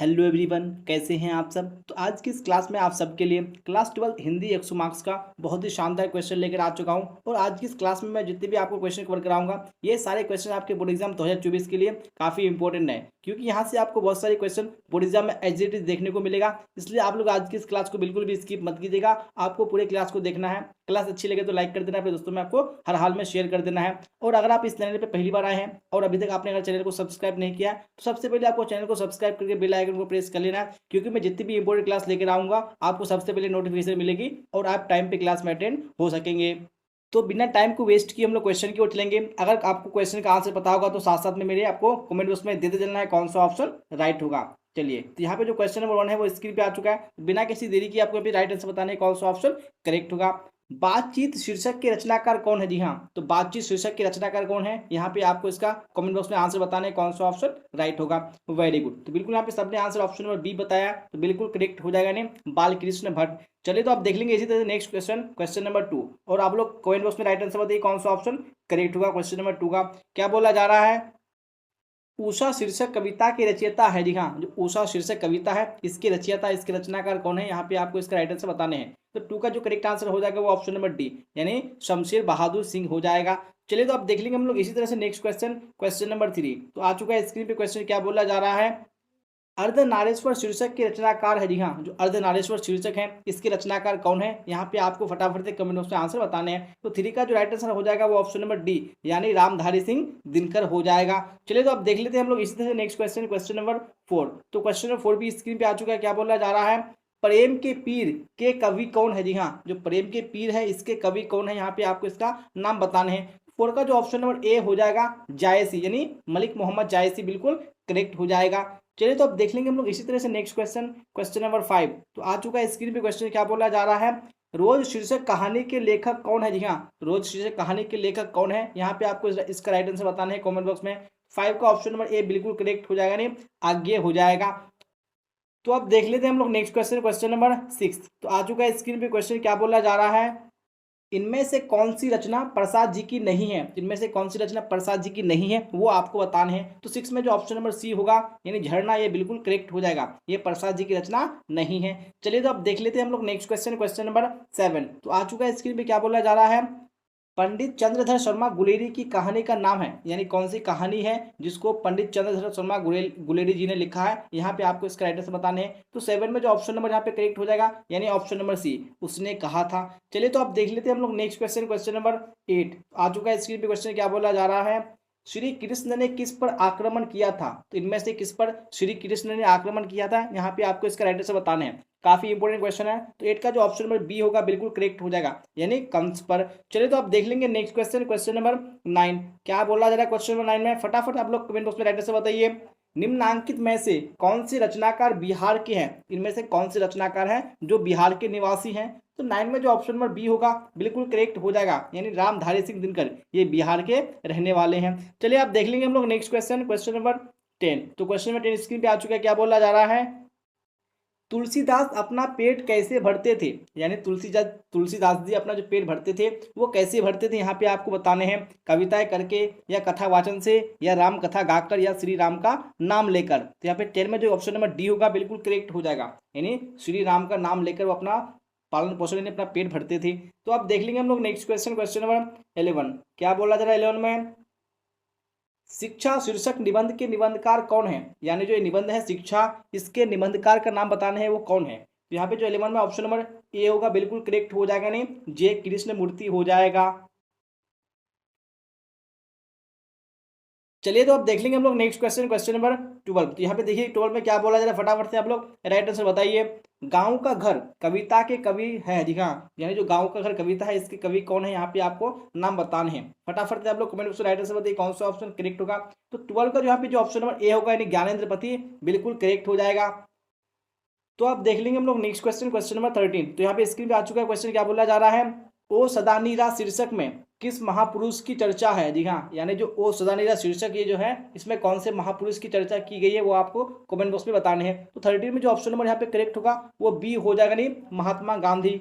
Hello everyone, कैसे हैं आप सब। तो आज की इस क्लास में आप सबके लिए क्लास 12 हिंदी 100 मार्क्स का बहुत ही शानदार क्वेश्चन लेकर आ चुका हूं। और आज की इस क्लास में मैं जितने भी आपको क्वेश्चन कवर कराऊंगा ये सारे क्वेश्चन आपके बोर्ड एग्जाम 2024 के लिए काफ़ी इंपॉर्टेंट है, क्योंकि यहाँ से आपको बहुत सारे क्वेश्चन बोर्ड एग्जाम में एज इट इज देखने को मिलेगा। इसलिए आप लोग आज की इस क्लास को बिल्कुल भी स्किप मत कीजिएगा, आपको पूरे क्लास को देखना है। क्लास अच्छी लगे तो लाइक कर देना, अपने दोस्तों में आपको हर हाल में शेयर कर देना है। और अगर आप इस चैनल पर पहली बार आए हैं और अभी तक आपने अगर चैनल को सब्सक्राइब नहीं किया तो सबसे पहले आपको चैनल को सब्सक्राइब करके बेल आइकन को प्रेस कर लेना है, क्योंकि मैं जितनी भी इंपॉर्टेंट क्लास लेकर आऊंगा आपको सबसे पहले नोटिफिकेशन मिलेगी और आप टाइम पे क्लास में अटेंड हो सकेंगे। तो बिना टाइम को वेस्ट किए हम लोग क्वेश्चन की ओर चलेंगे। अगर आपको क्वेश्चन का आंसर पता होगा तो साथ साथ में मेरे आपको कमेंट बॉक्स में देते चलना है कौन सा ऑप्शन राइट होगा। चलिए, तो यहाँ पे जो क्वेश्चन नंबर 1 है वो स्क्रीन पे आ चुका है। बिना किसी देरी की आपको अभी राइट आंसर बताना है कौन सा ऑप्शन करेक्ट होगा। बातचीत शीर्षक के रचनाकार कौन है। जी हाँ, तो बातचीत शीर्षक के रचनाकार कौन है, यहाँ पे आपको इसका कमेंट बॉक्स में आंसर बताना है कौन सा ऑप्शन राइट होगा। वेरी गुड, तो बिल्कुल यहाँ पे सबने आंसर ऑप्शन नंबर बी बताया, तो बिल्कुल करेक्ट हो जाएगा नहीं, बालकृष्ण भट्ट। चलिए, तो आप देख लेंगे इसी तरह से नेक्स्ट क्वेश्चन, क्वेश्चन नंबर 2, और आप लोग कमेंट बॉक्स में राइट आंसर बताइए कौन सा ऑप्शन करेक्ट होगा। क्वेश्चन नंबर 2 का क्या बोला जा रहा है। उषा शीर्षक कविता के रचयिता है। जी हाँ, जो उषा शीर्षक कविता है इसके रचयिता, इसके रचनाकार कौन है, यहाँ पे आपको इसका राइट आंसर बताने हैं। तो 2 का जो करेक्ट आंसर हो जाएगा वो ऑप्शन नंबर डी, यानी शमशेर बहादुर सिंह हो जाएगा। चलिए, तो आप देख लेंगे हम लोग इसी तरह से नेक्स्ट क्वेश्चन, क्वेश्चन नंबर 3। तो आ चुका है स्क्रीन पे क्वेश्चन, क्या बोला जा रहा है। अर्धनारेश्वर शीर्षक के रचनाकार है। जी हाँ, जो अर्धनारेश्वर शीर्षक है इसके रचनाकार कौन है, यहाँ पे आपको फटाफट से कमेंट बॉक्स में आंसर बताने हैं। तो 3 का जो राइट आंसर हो जाएगा वो ऑप्शन नंबर डी, यानी रामधारी सिंह दिनकर हो जाएगा। चलिए, तो आप देख लेते हैं हम लोग इसी तरह से नेक्स्ट क्वेश्चन, क्वेश्चन नंबर 4। तो क्वेश्चन नंबर 4 भी स्क्रीन पे आ चुका है, क्या बोला जा रहा है। प्रेम के पीर के कवि कौन है। जी हाँ, जो प्रेम के पीर है इसके कवि कौन है, यहाँ पे आपको इसका नाम बताने हैं। 4 का जो ऑप्शन नंबर ए हो जाएगा जायसी, यानी मलिक मोहम्मद जायसी, बिल्कुल करेक्ट हो जाएगा। चलिए, तो अब देख लेंगे हम लोग इसी तरह से नेक्स्ट क्वेश्चन, क्वेश्चन नंबर 5। तो आ चुका है स्क्रीन पे क्वेश्चन, क्या बोला जा रहा है। रोज शीर्षक कहानी के लेखक कौन है। जी हाँ, रोज शीर्षक कहानी के लेखक कौन है, यहाँ पे आपको इसका राइट आंसर बताना है कमेंट बॉक्स में। 5 का ऑप्शन नंबर ए बिल्कुल करेक्ट हो जाएगा, नहीं आगे हो जाएगा। तो अब देख लेते हैं हम लोग नेक्स्ट क्वेश्चन, क्वेश्चन नंबर 6। तो आ चुका है स्क्रीन पे क्वेश्चन, क्या बोला जा रहा है। इनमें से कौन सी रचना प्रसाद जी की नहीं है, इनमें से कौन सी रचना प्रसाद जी की नहीं है वो आपको बताना है। तो 6 में जो ऑप्शन नंबर सी होगा, यानी झरना, ये बिल्कुल करेक्ट हो जाएगा, ये प्रसाद जी की रचना नहीं है। चलिए, तो अब देख लेते हैं हम लोग नेक्स्ट क्वेश्चन, क्वेश्चन नंबर 7। तो आ चुका है स्क्रीन पे, क्या बोला जा रहा है। पंडित चंद्रधर शर्मा गुलेरी की कहानी का नाम है, यानी कौन सी कहानी है जिसको पंडित चंद्रधर शर्मा गुलेरी जी ने लिखा है, यहाँ पे आपको इसका राइट आंसर बताने हैं। तो 7 में जो ऑप्शन नंबर यहाँ पे करेक्ट हो जाएगा, यानी ऑप्शन नंबर सी, उसने कहा था। चलिए, तो आप देख लेते हैं हम लोग नेक्स्ट क्वेश्चन, क्वेश्चन नंबर 8। आ चुका है स्क्रीन पे क्वेश्चन, क्या बोला जा रहा है। श्री कृष्ण ने किस पर आक्रमण किया था, तो इनमें से किस पर श्री कृष्ण ने आक्रमण किया था, यहाँ पे आपको इसका राइट आंसर बताने हैं। काफी इंपॉर्टेंट क्वेश्चन है, तो 8 का जो ऑप्शन नंबर बी होगा बिल्कुल करेक्ट हो जाएगा, यानी कंस पर। चलिए, तो आप देख लेंगे नेक्स्ट क्वेश्चन, क्वेश्चन नंबर 9। क्या बोला जा रहा है क्वेश्चन नंबर 9 में, फटाफट आप लोग कमेंट बॉक्स में राइट आंसर बताइए। निम्नांकित में से कौन से रचनाकार बिहार के हैं, इनमें से कौन से रचनाकार हैं जो बिहार के निवासी हैं। तो 9 में जो ऑप्शन नंबर बी होगा बिल्कुल करेक्ट हो जाएगा, यानी रामधारी सिंह दिनकर, ये बिहार के रहने वाले हैं। चलिए, आप देख लेंगे हम लोग नेक्स्ट क्वेश्चन, क्वेश्चन नंबर 10। तो क्वेश्चन नंबर 10 स्क्रीन पे आ चुका है, क्या बोला जा रहा है। तुलसीदास अपना पेट कैसे भरते थे, यानी तुलसीदास जी अपना जो पेट भरते थे वो कैसे भरते थे, यहाँ पे आपको बताने हैं। कविताएं करके, या कथा वाचन से, या राम कथा गाकर, या श्री राम का नाम लेकर। तो यहाँ पे 10 में जो ऑप्शन नंबर डी होगा बिल्कुल करेक्ट हो जाएगा, यानी श्री राम का नाम लेकर वो अपना पालन पोषण, यानी अपना पेट भरते थे। तो आप देख लेंगे हम लोग नेक्स्ट क्वेश्चन, क्वेश्चन नंबर 11। क्या बोला जा रहा है 11 में। शिक्षा शीर्षक निबंध के निबंधकार कौन है, यानी जो ये निबंध है शिक्षा, इसके निबंधकार का नाम बताने हैं वो कौन है। तो यहाँ पे जो 11 में ऑप्शन नंबर ए होगा बिल्कुल करेक्ट हो जाएगा, नहीं जे कृष्ण मूर्ति हो जाएगा। चलिए, तो अब देख लेंगे हम लोग नेक्स्ट क्वेश्चन, क्वेश्चन नंबर 12। तो यहाँ पे देखिए 12 में क्या बोला जा रहा है, फटाफट से आप लोग राइट आंसर बताइए। गांव का घर कविता के कवि है। जी हाँ, यानी जो गांव का घर कविता है इसके कवि कौन है, यहाँ पे आपको नाम बताने हैं। फटाफट से आप लोग कमेंट बॉक्स में राइट आंसर बताइए कौन सा ऑप्शन करेक्ट होगा। तो 12 का जो यहाँ पे जो ऑप्शन नंबर ए होगा, यानी ज्ञानेंद्र पति, बिल्कुल करेक्ट हो जाएगा। तो आप देख लेंगे हम लोग नेक्स्ट क्वेश्चन, क्वेश्चन नंबर 13। तो यहाँ पे स्क्रीन पे आ चुका है क्वेश्चन, क्या बोला जा रहा है। ओ सदानीरा शीर्षक में किस महापुरुष की चर्चा है। जी हाँ, यानी जो ओ सदानीरा शीर्षक ये जो है इसमें कौन से महापुरुष की चर्चा की गई है वो आपको कमेंट बॉक्स में बताने हैं। तो 13 में जो ऑप्शन नंबर यहाँ पे करेक्ट होगा वो बी हो जाएगा, नहीं महात्मा गांधी।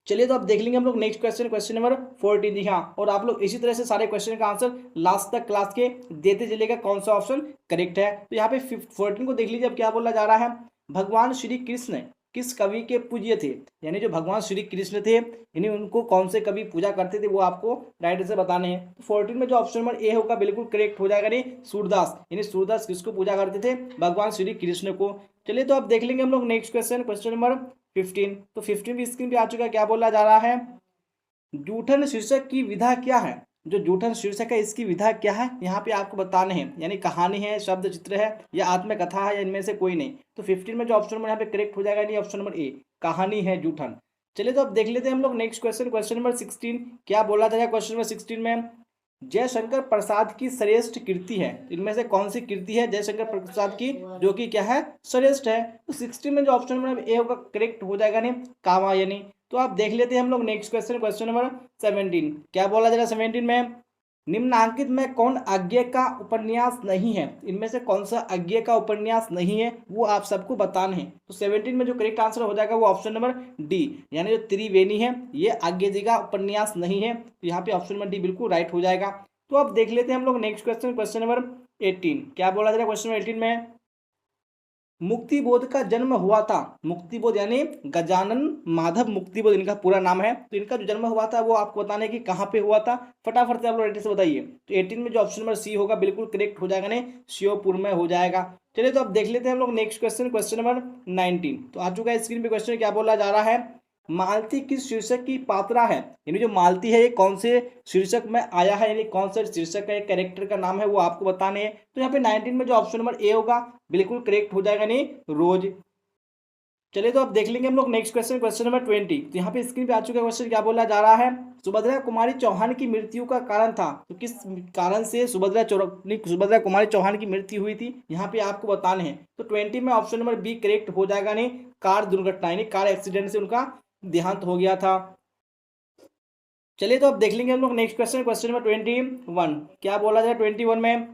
चलिए तो अब देख लेंगे हम लोग नेक्स्ट क्वेश्चन, क्वेश्चन नंबर 14। जी हाँ, और आप लोग इसी तरह से सारे क्वेश्चन का आंसर लास्ट तक क्लास के देते चलिएगा कौन सा ऑप्शन करेक्ट है। तो यहाँ पे 14 को देख लीजिए, अब क्या बोला जा रहा है, भगवान श्री कृष्ण किस कवि के पूज्य थे, यानी जो भगवान श्री कृष्ण थे यानी उनको कौन से कवि पूजा करते थे वो आपको राइट से बताने हैं। तो 14 में जो ऑप्शन नंबर ए होगा बिल्कुल करेक्ट हो जाएगा, नहीं सूरदास, यानी सूरदास किसको पूजा करते थे, भगवान श्री कृष्ण को। चलिए तो अब देख लेंगे हम लोग नेक्स्ट क्वेश्चन, क्वेश्चन नंबर 15। तो 15 भी स्क्रीन पे आ चुका है, क्या बोला जा रहा है, जूठन शीर्षक की विधा क्या है, जो जूठन शीर्षक है इसकी विधा क्या है, यहाँ पे आपको बताने हैं, यानी कहानी है, शब्द चित्र है या आत्मकथा है या इनमें से कोई नहीं। तो 15 में जो ऑप्शन नंबर यहाँ पे करेक्ट हो जाएगा, नहीं ऑप्शन नंबर ए कहानी है जूठन। चलिए तो अब देख लेते हैं हम लोग नेक्स्ट क्वेश्चन, क्वेश्चन नंबर 16। क्या बोला जाएगा क्वेश्चन नंबर 16 में, जयशंकर प्रसाद की श्रेष्ठ कृति है, इनमें से कौन सी कृति है जयशंकर प्रसाद की जो कि क्या है, श्रेष्ठ है। तो 16 में जो ऑप्शन नंबर ए होगा करेक्ट हो जाएगा, नहीं कामायनी। तो आप देख लेते हैं हम लोग नेक्स्ट क्वेश्चन, क्वेश्चन नंबर 17। क्या बोला जाएगा 17 में, निम्नांकित में कौन आज्ञा का उपन्यास नहीं है, इनमें से कौन सा आज्ञा का उपन्यास नहीं है वो आप सबको बताना है। तो 17 में जो करेक्ट आंसर हो जाएगा वो ऑप्शन नंबर डी, यानी जो त्रिवेणी है ये आज्ञा जी का उपन्यास नहीं है। तो यहाँ पे ऑप्शन नंबर डी बिल्कुल राइट हो जाएगा। तो अब देख लेते हैं हम लोग नेक्स्ट क्वेश्चन, क्वेश्चन नंबर 18। क्या बोला जाएगा क्वेश्चन नंबर 18 में, मुक्तिबोध का जन्म हुआ था, मुक्तिबोध यानी गजानन माधव मुक्तिबोध इनका पूरा नाम है। तो इनका जो जन्म हुआ था वो आपको बताने की कहाँ पे हुआ था, फटाफट से आप लोग से बताइए। तो 18 में जो ऑप्शन नंबर सी होगा बिल्कुल करेक्ट हो जाएगा, नहीं श्योपुर में हो जाएगा। चलिए तो अब देख लेते हैं हम लोग नेक्स्ट क्वेश्चन, क्वेश्चन नंबर 19। तो आ चुका है स्क्रीन पे क्वेश्चन, क्या बोला जा रहा है, मालती किस शीर्षक की पात्रा है, यानी जो मालती है ये कौन से शीर्षक में आया है, यानी कौन सा शीर्षक है, कैरेक्टर का नाम है वो आपको बताने हैं। तो यहाँ पे 19 में जो ऑप्शन नंबर ए होगा बिल्कुल करेक्ट हो जाएगा, नहीं रोज। चलिए तो अब देख लेंगे हम लोग नेक्स्ट क्वेश्चन, क्वेश्चन नंबर 20। तो यहाँ पे स्क्रीन पे आ चुका क्वेश्चन, क्या बोला जा रहा है, सुभद्रा कुमारी चौहान की मृत्यु का कारण था, तो किस कारण से सुभद्रा कुमारी चौहान की मृत्यु हुई थी यहाँ पे आपको बताने हैं। तो 20 में ऑप्शन नंबर बी करेक्ट हो जाएगा, नहीं कार दुर्घटना यानी कार एक्सीडेंट से उनका देहांत हो गया था। चलिए तो अब देख लेंगे हम लोग नेक्स्ट क्वेश्चन, क्वेश्चन नंबर 21। क्या बोला जाए 21 में,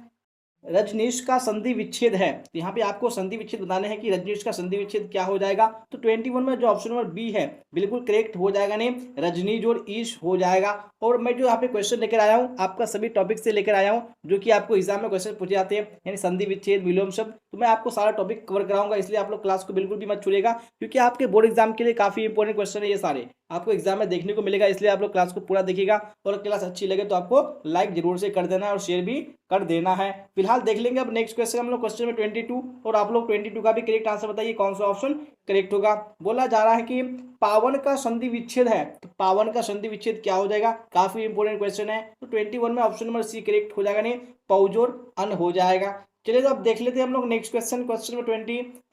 रजनीश का संधि विच्छेद है, तो यहाँ पे आपको संधि विच्छेद बताने हैं कि रजनीश का संधि विच्छेद क्या हो जाएगा। तो 21 में जो ऑप्शन नंबर बी है बिल्कुल करेक्ट हो जाएगा, नहीं रजनीज और ईश हो जाएगा। और मैं जो यहाँ पे क्वेश्चन लेकर आया हूँ आपका सभी टॉपिक से लेकर आया हूँ जो कि आपको एग्जाम में क्वेश्चन पूछे जाते हैं, यानी संधि विच्छेद विलोम शब्द, तो मैं आपको सारा टॉपिक कवर कराऊंगा, इसलिए आप लोग क्लास को बिल्कुल भी मत छूलिएगा, क्योंकि आपके बोर्ड एग्जाम के लिए काफी इंपॉर्टेंट क्वेश्चन है ये सारे, आपको एग्जाम में देखने को मिलेगा, इसलिए आप लोग क्लास को पूरा देखिएगा। और क्लास अच्छी लगे तो आपको लाइक जरूर से कर देना है और शेयर भी कर देना है। फिलहाल देख लेंगे अब नेक्स्ट क्वेश्चन हम लोग, क्वेश्चन में 22, और आप लोग 22 का भी करेक्ट आंसर बताइए कौन सा ऑप्शन करेक्ट होगा। बोला जा रहा है कि पावन का संधि विच्छेद है, तो पावन का संधि विच्छेद क्या हो जाएगा, काफी इंपोर्टेंट क्वेश्चन है। तो 21 में ऑप्शन नंबर सी करेक्ट हो जाएगा, नहीं पौजोर अन हो जाएगा। चलिए तो अब देख लेते हैं हम लोग नेक्स्ट क्वेश्चन, क्वेश्चन नंबर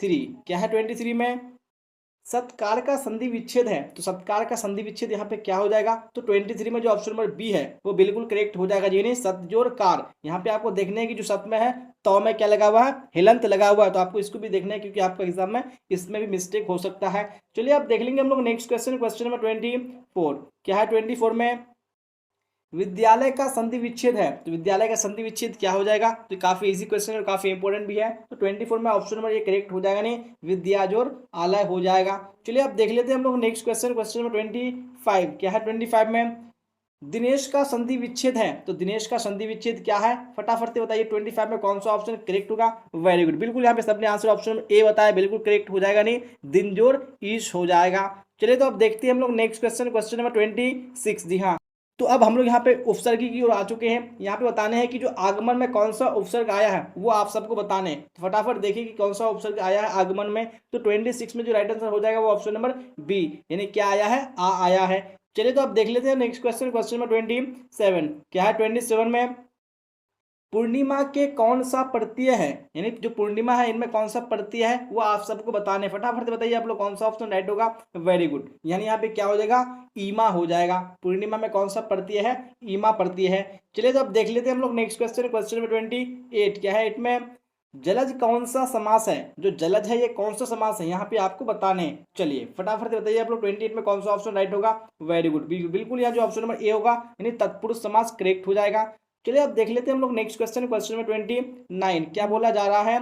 23। क्या है 23 में, सत्कार का संधि विच्छेद है, तो सत्कार का संधि विच्छेद यहाँ पे क्या हो जाएगा। तो 23 में जो ऑप्शन नंबर बी है वो बिल्कुल करेक्ट हो जाएगा, यानी सतजोर कार। यहाँ पे आपको देखने है कि जो सत में है तो में क्या लगा हुआ है, हिलंत लगा हुआ है, तो आपको इसको भी देखना है क्योंकि आपका एग्जाम में इसमें भी मिस्टेक हो सकता है। चलिए अब देख लेंगे हम लोग नेक्स्ट क्वेश्चन, क्वेश्चन नंबर 24। क्या है 24 में, विद्यालय का संधि विच्छेद है, तो विद्यालय का संधि विच्छेद क्या हो जाएगा। तो काफी इजी क्वेश्चन है और काफी इंपोर्टेंट भी है। तो 24 में ऑप्शन नंबर ये करेक्ट हो जाएगा, नहीं विद्याजोर आलय हो जाएगा। चलिए अब देख लेते हैं हम लोग नेक्स्ट क्वेश्चन, क्वेश्चन नंबर 25। क्या है 25 में, दिनेश का संधि विच्छेद है, तो दिनेश का संधि विच्छेद क्या है, फटाफट से बताइए 25 में कौन सा ऑप्शन करेक्ट होगा। वेरी गुड, बिल्कुल यहाँ पे सबने आंसर ऑप्शन ए बताया, बिल्कुल करेक्ट हो जाएगा, नहीं दिनजोर ईश हो जाएगा। चलिए तो अब देखते हैं हम लोग नेक्स्ट क्वेश्चन, क्वेश्चन नंबर 26। जी हाँ, तो अब हम लोग यहाँ पे उपसर्ग की ओर आ चुके हैं। यहाँ पे बताने हैं कि जो आगमन में कौन सा उपसर्ग आया है वो आप सबको बताने हैं। तो फटाफट देखिए कि कौन सा उपसर्ग आया है आगमन में। तो 26 में जो राइट आंसर हो जाएगा वो ऑप्शन नंबर बी, यानी क्या आया है, आ आया है। चलिए तो अब देख लेते हैं नेक्स्ट क्वेश्चन, क्वेश्चन नंबर 27। क्या है 27 में, पूर्णिमा के कौन सा प्रत्यय है, यानी जो पूर्णिमा है इनमें कौन सा प्रत्यय है वो आप सबको बताने, फटाफट से बताइए आप लोग कौन सा ऑप्शन राइट होगा। वेरी गुड, यानी यहाँ पे क्या हो जाएगा, ईमा हो जाएगा। पूर्णिमा में कौन सा प्रत्यय है, ईमा प्रत्यय है। चलिए तो अब देख लेते हैं हम लोग नेक्स्ट क्वेश्चन, क्वेश्चन नंबर 28। क्या है 8 में, जलज कौन सा समास है, जो जलज है ये कौन सा समास है यहाँ पे आपको बताने हैं। चलिए फटाफट से बताइए आप लोग 28 में कौन सा ऑप्शन राइट होगा। वेरी गुड, बिल्कुल यहाँ जो ऑप्शन नंबर ए होगा यानी तत्पुरुष समास करेक्ट हो जाएगा। चलिए अब देख लेते हैं हम लोग नेक्स्ट क्वेश्चन, क्वेश्चन नंबर 29। क्या बोला जा रहा है,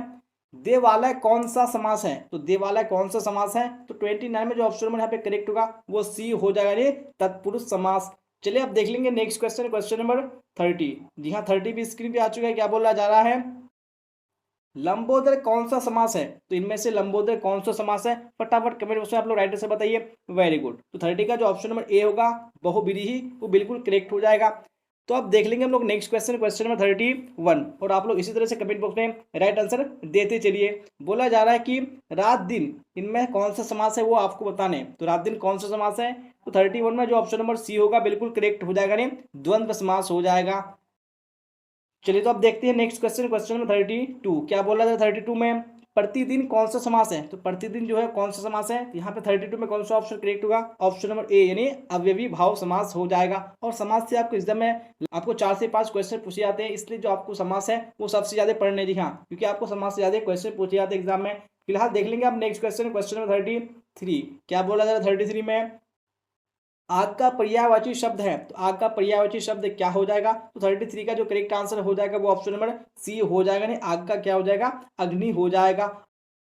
देवालय कौन सा समास है? तो देवालय कौन सा समास है? तो 29 में जो ऑप्शन नंबर यहाँ पे करेक्ट होगा वो सी हो जाएगा, यानी तत्पुरुष समास। चलिए अब देख लेंगे नेक्स्ट क्वेश्चन, क्वेश्चन नंबर 30। जी हाँ, 30 भी स्क्रीन पे आ चुका है। क्या बोला जा रहा है? लंबोदर कौन सा समास है? तो इनमें से लंबोदर कौन सा समास है? फटाफट कमेंट बॉक्स में आप लोग राइट से बताइए। Very good. तो 30 का जो ऑप्शन नंबर ए होगा बहुब्रीहि, वो बिल्कुल करेक्ट हो जाएगा। तो अब देख लेंगे हम लोग नेक्स्ट क्वेश्चन, क्वेश्चन नंबर 31, और आप लोग इसी तरह से कमेंट बॉक्स में राइट आंसर देते चलिए। बोला जा रहा है कि रात दिन इनमें कौन सा समास है वो आपको बताने। तो रात दिन कौन सा समास है? तो 31 में जो ऑप्शन नंबर सी होगा बिल्कुल करेक्ट हो जाएगा, नहीं द्वंद्व समास हो जाएगा। चलिए तो अब देखते हैं नेक्स्ट क्वेश्चन, क्वेश्चन नंबर 32। क्या बोला था 32 में? प्रतिदिन कौन सा समास है? तो प्रतिदिन जो है कौन सा समास है? तो यहाँ पे 32 में कौन सा ऑप्शन करेक्ट होगा? ऑप्शन नंबर ए, यानी अव्ययी भाव समास हो जाएगा। और समास से आपको एग्जाम में आपको 4 से 5 क्वेश्चन पूछे जाते हैं, इसलिए जो आपको समास है वो सबसे ज्यादा पढ़ने। जी हाँ, क्योंकि आपको समास से ज्यादा क्वेश्चन पूछे जाते हैं एग्जाम में। फिलहाल देख लेंगे आप नेक्स्ट क्वेश्चन, क्वेश्चन नंबर 33। क्या बोला जा रहा है 33 में? आग का पर्यायवाची शब्द है। तो आग का पर्यायवाची शब्द क्या हो जाएगा? तो 33 का जो करेक्ट आंसर हो जाएगा वो ऑप्शन नंबर सी हो जाएगा, नहीं आग का क्या हो जाएगा? अग्नि हो जाएगा।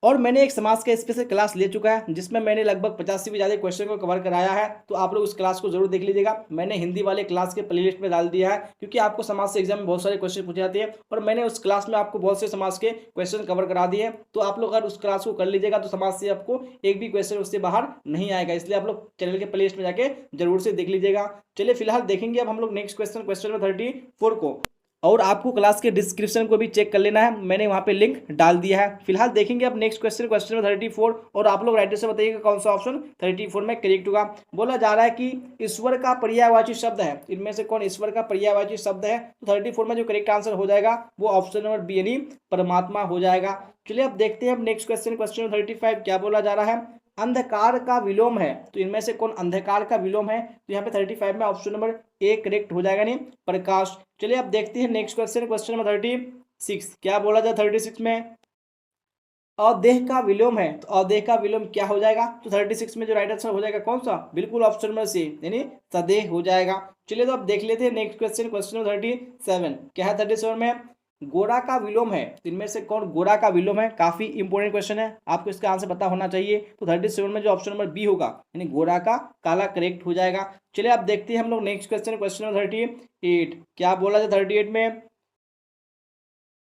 और मैंने एक समाज का स्पेशल क्लास ले चुका है जिसमें मैंने लगभग 50 से भी ज़्यादा क्वेश्चन को कवर कराया है, तो आप लोग उस क्लास को जरूर देख लीजिएगा। मैंने हिंदी वाले क्लास के प्लेलिस्ट में डाल दिया है, क्योंकि आपको समाज से एग्जाम में बहुत सारे क्वेश्चन पूछे जाते हैं और मैंने उस क्लास में आपको बहुत से समाज के क्वेश्चन कवर करा दिए हैं। तो आप लोग अगर उस क्लास को कर लीजिएगा तो समाज से आपको एक भी क्वेश्चन उससे बाहर नहीं आएगा, इसलिए आप लोग चैनल के प्लेलिस्ट में जाके जरूर से देख लीजिएगा। चलिए फिलहाल देखेंगे अब हम लोग नेक्स्ट क्वेश्चन, क्वेश्चन नंबर 34 को। और आपको क्लास के डिस्क्रिप्शन को भी चेक कर लेना है, मैंने वहां पे लिंक डाल दिया है। फिलहाल देखेंगे अब नेक्स्ट क्वेश्चन, क्वेश्चन नंबर 34, और आप लोग राइट से बताइएगा कौन सा ऑप्शन 34 में करेक्ट होगा। बोला जा रहा है कि ईश्वर का पर्यायवाची शब्द है, इनमें से कौन ईश्वर का पर्यायवाची शब्द है? तो 34 में जो करेक्ट आंसर हो जाएगा वो ऑप्शन नंबर बी, यानी परमात्मा हो जाएगा। चलिए अब देखते हैं अब नेक्स्ट क्वेश्चन, क्वेश्चन नंबर 35। क्या बोला जा रहा है? अंधकार का विलोम है। तो इनमें से कौन अंधकार का विलोम है? तो यहाँ पे 35 में ऑप्शन नंबर ए करेक्ट हो जाएगा, नहीं प्रकाश। चलिए अब देखते हैं नेक्स्ट क्वेश्चन, क्वेश्चन नंबर 36। क्या बोला जाए 36 में? अवदेह का विलोम है। तो अवदेह का विलोम क्या हो जाएगा? तो 36 में जो राइट आंसर हो जाएगा कौन सा? बिल्कुल ऑप्शन नंबर सी, यानी सदेह हो जाएगा। चलिए तो अब देख लेते हैं नेक्स्ट क्वेश्चन, क्वेश्चन नंबर 37। क्या है 37 में? गोरा का विलोम है। तो इनमें से कौन गोरा का विलोम है? काफी इंपोर्टेंट क्वेश्चन है, आपको इसका आंसर पता होना चाहिए। तो 37 में जो ऑप्शन नंबर बी होगा, यानी गोरा का काला, करेक्ट हो जाएगा। चलिए अब देखते हैं हम लोग नेक्स्ट क्वेश्चन, क्वेश्चन नंबर 38। क्या बोला था 38 में?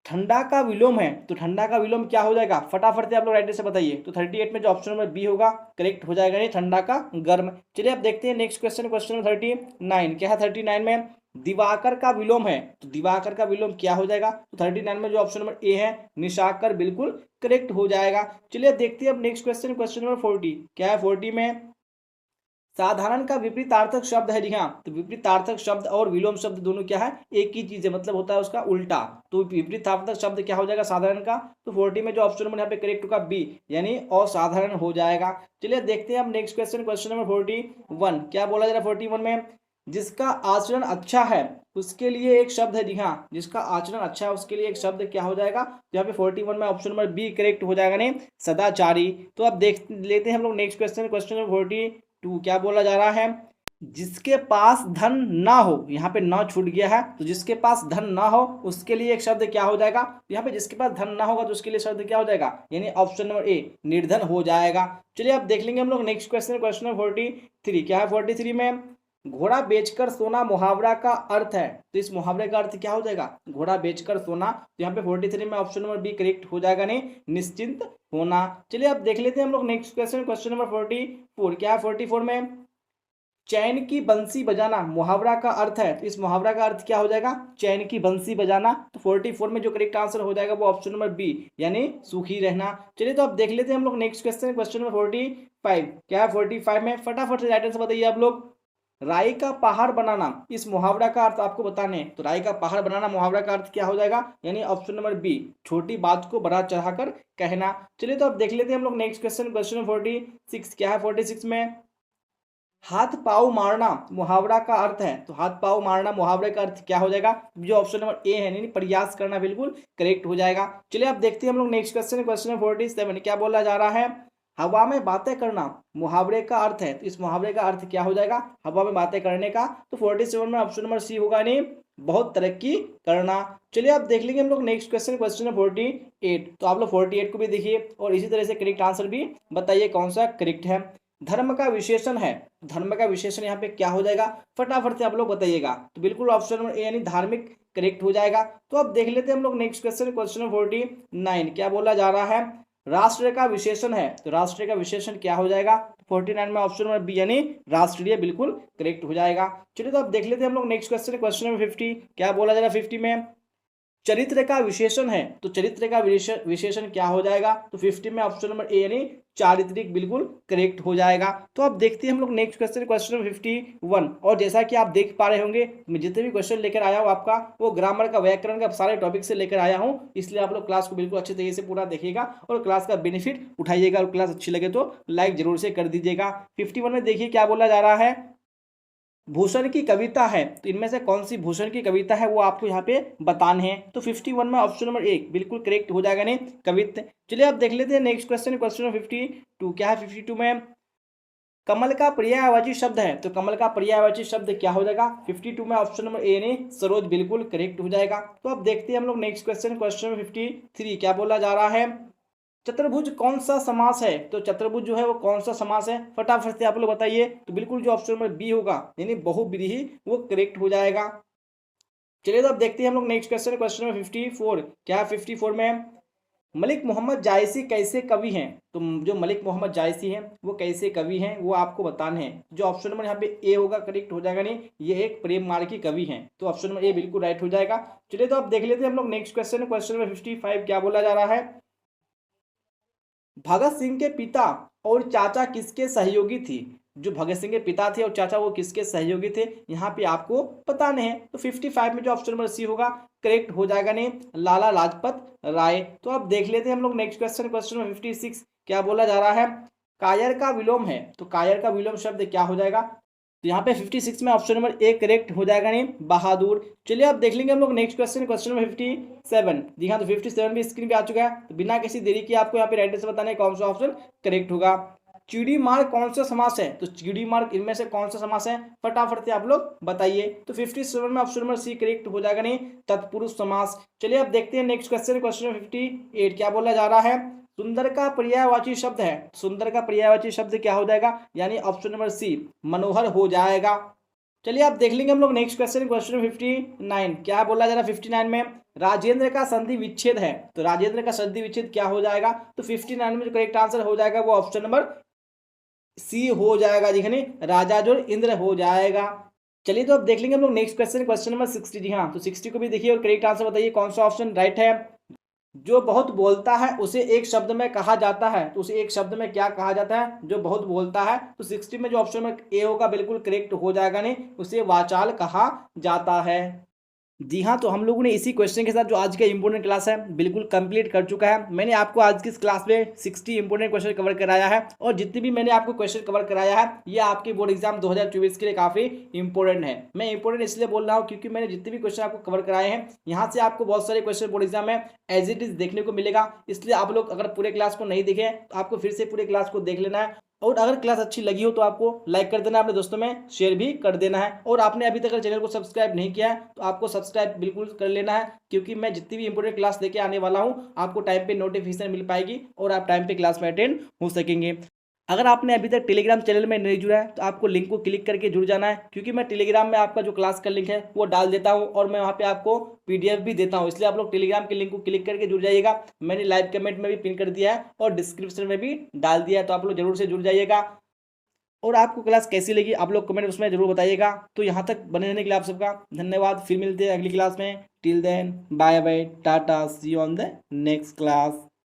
ठंडा का विलोम है। तो ठंडा का विलोम क्या हो जाएगा? फटाफट से आप लोग राइट से बताइए। तो 38 में जो ऑप्शन नंबर बी होगा करेक्ट हो जाएगा, नहीं ठंडा का गर्म। चलिए अब देखते हैं नेक्स्ट क्वेश्चन, क्वेश्चन नंबर 39। क्या है 39 में? दिवाकर का विलोम है। तो दिवाकर का विलोम क्या हो जाएगा? तो 39 में जो ऑप्शन नंबर ए है निशाकर, बिल्कुल करेक्ट हो जाएगा। चलिए देखते हैं अब नेक्स्ट क्वेश्चन, क्वेश्चन नंबर 40। क्या है 40 में? साधारण का विपरीतार्थक शब्द है। जी हाँ, तो विपरीतार्थक शब्द और विलोम शब्द दोनों क्या है? एक ही चीज है, मतलब होता है उसका उल्टा। तो विपरीतार्थक शब्द क्या हो जाएगा साधारण का? तो 40 में जो ऑप्शन नंबर यहाँ पे करेक्ट होगा बी, यानी असाधारण हो जाएगा। चलिए देखते हैं अब नेक्स्ट क्वेश्चन, क्वेश्चन नंबर 41। क्या बोला जा रहा है 41 में? जिसका आचरण अच्छा है उसके लिए एक शब्द है। जी हाँ, जिसका आचरण अच्छा है उसके लिए एक शब्द क्या हो जाएगा? तो यहाँ पे 41 में ऑप्शन नंबर बी करेक्ट हो जाएगा, नहीं सदाचारी। तो अब देख लेते हैं हम लोग नेक्स्ट क्वेश्चन, क्वेश्चन नंबर 42। क्या बोला जा रहा है? जिसके पास धन ना हो, यहाँ पे ना छूट गया है, तो जिसके पास धन ना हो उसके लिए एक शब्द क्या हो जाएगा? तो यहाँ पे जिसके पास धन ना होगा तो उसके लिए शब्द क्या हो जाएगा? यानी ऑप्शन नंबर ए निर्धन हो जाएगा। चलिए अब देख लेंगे हम लोग नेक्स्ट क्वेश्चन, क्वेश्चन नंबर 43। क्या है 43 में? घोड़ा बेचकर सोना मुहावरा का अर्थ है। तो इस मुहावरे का अर्थ क्या हो जाएगा? घोड़ा बेचकर सोना। तो यहाँ पे 43 में ऑप्शन नंबर बी करेक्ट हो जाएगा, नहीं निश्चिंत होना। चलिए अब देख लेते हैं हम लोग नेक्स्ट क्वेश्चन, क्वेश्चन नंबर 44। क्या है 44 में? चैन की बंसी बजाना मुहावरा का अर्थ है। तो इस मुहावरा का अर्थ क्या हो जाएगा? चैन की बंसी बजाना। तो 44 में जो करेक्ट आंसर हो जाएगा वो ऑप्शन नंबर बी, यानी सुखी रहना। चलिए तो अब देख लेते हैं हम लोग नेक्स्ट क्वेश्चन, क्वेश्चन नंबर 45। क्या है 45 में? फटाफट से राइट आंसर बताइए आप लोग। राई का पहाड़ बनाना, इस मुहावरा का अर्थ आपको बताने हैं। तो राई का पहाड़ बनाना मुहावरा का अर्थ क्या हो जाएगा? यानी ऑप्शन नंबर बी, छोटी बात को बड़ा चढ़ाकर कहना। चलिए तो अब देख लेते हैं हम लोग नेक्स्ट क्वेश्चन, क्वेश्चन नंबर 46। क्या है 46 में? हाथ पाव मारना मुहावरा का अर्थ है। तो हाथ पाव मारना मुहावरे का अर्थ क्या हो जाएगा? जो ऑप्शन नंबर ए है, यानी प्रयास करना, बिल्कुल करेक्ट हो जाएगा। चलिए अब देखते हैं हम लोग नेक्स्ट क्वेश्चन, क्वेश्चन नंबर 47। क्या बोला जा रहा है? हवा में बातें करना मुहावरे का अर्थ है। तो इस मुहावरे का अर्थ क्या हो जाएगा? हवा में बातें करने का। तो 47 में ऑप्शन नंबर सी होगा, नहीं बहुत तरक्की करना। चलिए आप देख लेंगे हम लोग नेक्स्ट क्वेश्चन, क्वेश्चन नंबर 48। तो आप लोग 48 को भी देखिए और इसी तरह से करेक्ट आंसर भी बताइए कौन सा करेक्ट है। धर्म का विशेषण है, धर्म का विशेषण यहाँ पे क्या हो जाएगा, फटाफट से आप लोग बताइएगा। तो बिल्कुल ऑप्शन नंबर ए यानी धार्मिक करेक्ट हो जाएगा। तो अब देख लेते हैं हम लोग नेक्स्ट क्वेश्चन, क्वेश्चन नंबर 49 क्या बोला जा रहा है, राष्ट्र का विशेषण है। तो राष्ट्र का विशेषण क्या हो जाएगा, 49 में ऑप्शन नंबर बी यानी राष्ट्रीय बिल्कुल करेक्ट हो जाएगा। चलिए तो अब देख लेते हैं हम लोग नेक्स्ट क्वेश्चन, क्वेश्चन नंबर 50 क्या बोला जा रहा है 50 में, चरित्र का विशेषण है। तो चरित्र का विशेषण क्या हो जाएगा, तो 50 में ऑप्शन नंबर ए यानी चारित्रिक बिल्कुल करेक्ट हो जाएगा। तो अब देखते हैं हम लोग नेक्स्ट क्वेश्चन, क्वेश्चन नंबर 51। और जैसा कि आप देख पा रहे होंगे मैं जितने भी क्वेश्चन लेकर आया हूँ आपका वो ग्रामर का, व्याकरण का सारे टॉपिक से लेकर आया हूँ, इसलिए आप लोग क्लास को बिल्कुल अच्छे तरीके से पूरा देखिएगा और क्लास का बेनिफिट उठाइएगा। और क्लास अच्छी लगे तो लाइक जरूर से कर दीजिएगा। 51 में देखिए क्या बोला जा रहा है, भूषण की कविता है। तो इनमें से कौन सी भूषण की कविता है वो आपको यहाँ पे बताने हैं। तो 51 में ऑप्शन नंबर एक बिल्कुल करेक्ट हो जाएगा नहीं कविता। चलिए आप देख लेते हैं नेक्स्ट क्वेश्चन, क्वेश्चन नंबर 52 क्या है 52 में, कमल का पर्यायवाची शब्द है। तो कमल का पर्यायवाची शब्द क्या हो जाएगा, 52 में ऑप्शन नंबर ए यानी सरोज बिल्कुल करेक्ट हो जाएगा। तो अब देखते हैं हम लोग नेक्स्ट क्वेश्चन, क्वेश्चन नंबर 53 क्या बोला जा रहा है, चतुर्भुज कौन सा समास है। तो चतुर्भुज जो है वो कौन सा समास है, फटाफट से आप लोग बताइए। तो बिल्कुल जो ऑप्शन नंबर बी होगा यानी बहुव्रीहि वो करेक्ट हो जाएगा। चलिए तो अब देखते हैं हम लोग नेक्स्ट क्वेश्चन, क्वेश्चन नंबर 54 क्या है 54 में, मलिक मोहम्मद जायसी कैसे कवि हैं। तो जो मलिक मोहम्मद जायसी हैं वो कैसे कवि हैं वो आपको बताने हैं। जो ऑप्शन नंबर यहाँ पे ए होगा करेक्ट हो जाएगा नहीं, ये एक प्रेम मार्गी कवि हैं। तो ऑप्शन नंबर ए बिल्कुल राइट हो जाएगा। चलिए तो अब देख लेते हैं हम लोग नेक्स्ट क्वेश्चन, क्वेश्चन नंबर 55 क्या बोला जा रहा है, भगत सिंह के पिता और चाचा किसके सहयोगी थी। जो भगत सिंह के पिता थे और चाचा वो किसके सहयोगी थे यहाँ पे आपको बताने हैं। तो 55 में जो ऑप्शन नंबर सी होगा करेक्ट हो जाएगा नहीं, लाला लाजपत राय। तो अब देख लेते हैं हम लोग नेक्स्ट क्वेश्चन, क्वेश्चन नंबर 56 क्या बोला जा रहा है, कायर का विलोम है। तो कायर का विलोम शब्द क्या हो जाएगा, तो यहाँ पे 56 में ऑप्शन नंबर ए करेक्ट हो जाएगा नहीं, बहादुर। चलिए अब देख लेंगे हम लोग नेक्स्ट क्वेश्चन, क्वेश्चन नंबर 57। जी हाँ, तो 57 भी स्क्रीन पे आ चुका है। तो बिना किसी देरी के आपको यहाँ पे राइट से बताना है कौन सा ऑप्शन करेक्ट होगा। चिड़ी मार्ग कौन सा समास है। तो चिड़ी मार्ग इनमें से कौन सा समास है, फटाफट से आप लोग बताइए। तो 57 में ऑप्शन नंबर सी करेक्ट हो जाएगा नहीं, तत्पुरुष समास। चलिए अब देखते हैं नेक्स्ट क्वेश्चन, क्वेश्चन नंबर 58 क्या बोला जा रहा है, सुंदर का पर्यायवाची शब्द है। सुंदर का पर्यायवाची शब्द क्या हो जाएगा, यानी ऑप्शन नंबर सी मनोहर हो जाएगा। चलिए आप देख लेंगे हम लोग नेक्स्ट क्वेश्चन, क्वेश्चन 59 क्या बोला जा रहा है 59 में, राजेंद्र का संधि विच्छेद है। तो राजेंद्र का संधि विच्छेद क्या हो जाएगा, तो 59 में जो करेक्ट आंसर हो जाएगा वो ऑप्शन नंबर सी हो जाएगा, जी राजा जो इंद्र हो जाएगा। चलिए तो अब देख लेंगे हम लोग नेक्स्ट क्वेश्चन, क्वेश्चन नंबर 60। जी हाँ, तो 60 को भी देखिए और करेक्ट आंसर बताइए कौन सा ऑप्शन राइट है। जो बहुत बोलता है उसे एक शब्द में कहा जाता है। तो उसे एक शब्द में क्या कहा जाता है, जो बहुत बोलता है। तो 60 में जो ऑप्शन में ए होगा बिल्कुल करेक्ट हो जाएगा नहीं, उसे वाचाल कहा जाता है। जी हाँ, तो हम लोगों ने इसी क्वेश्चन के साथ जो आज का इंपोर्टेंट क्लास है बिल्कुल कंप्लीट कर चुका है। मैंने आपको आज की इस क्लास में 60 इंपोर्टेंट क्वेश्चन कवर कराया है और जितने भी मैंने आपको क्वेश्चन कवर कराया है ये आपके बोर्ड एग्जाम 2024 के लिए काफ़ी इंपॉर्टेंट है। मैं इंपॉर्टेंट इसलिए बोल रहा हूँ क्योंकि मैंने जितने भी क्वेश्चन आपको कवर कराए हैं यहाँ से आपको बहुत सारे क्वेश्चन बोर्ड एग्जाम में एज इट इज देखने को मिलेगा। इसलिए आप लोग अगर पूरे क्लास को नहीं देखें तो आपको फिर से पूरे क्लास को देख लेना है। और अगर क्लास अच्छी लगी हो तो आपको लाइक कर देना है, अपने दोस्तों में शेयर भी कर देना है। और आपने अभी तक अगर चैनल को सब्सक्राइब नहीं किया है तो आपको सब्सक्राइब बिल्कुल कर लेना है, क्योंकि मैं जितनी भी इंपॉर्टेंट क्लास लेके आने वाला हूँ आपको टाइम पे नोटिफिकेशन मिल पाएगी और आप टाइम पे क्लास में अटेंड हो सकेंगे। अगर आपने अभी तक टेलीग्राम चैनल में नहीं जुड़ा है तो आपको लिंक को क्लिक करके जुड़ जाना है, क्योंकि मैं टेलीग्राम में आपका जो क्लास का लिंक है वो डाल देता हूँ और मैं वहाँ पे आपको पीडीएफ भी देता हूँ। इसलिए आप लोग टेलीग्राम के लिंक को क्लिक करके जुड़ जाइएगा। मैंने लाइव कमेंट में भी पिन कर दिया है और डिस्क्रिप्शन में भी डाल दिया है, तो आप लोग जरूर से जुड़ जाइएगा। और आपको क्लास कैसी लगी आप लोग कमेंट उसमें जरूर बताइएगा। तो यहाँ तक बने रहने के लिए आप सबका धन्यवाद। फिर मिलते हैं अगली क्लास में। Till then bye bye, tata, see you on the next class.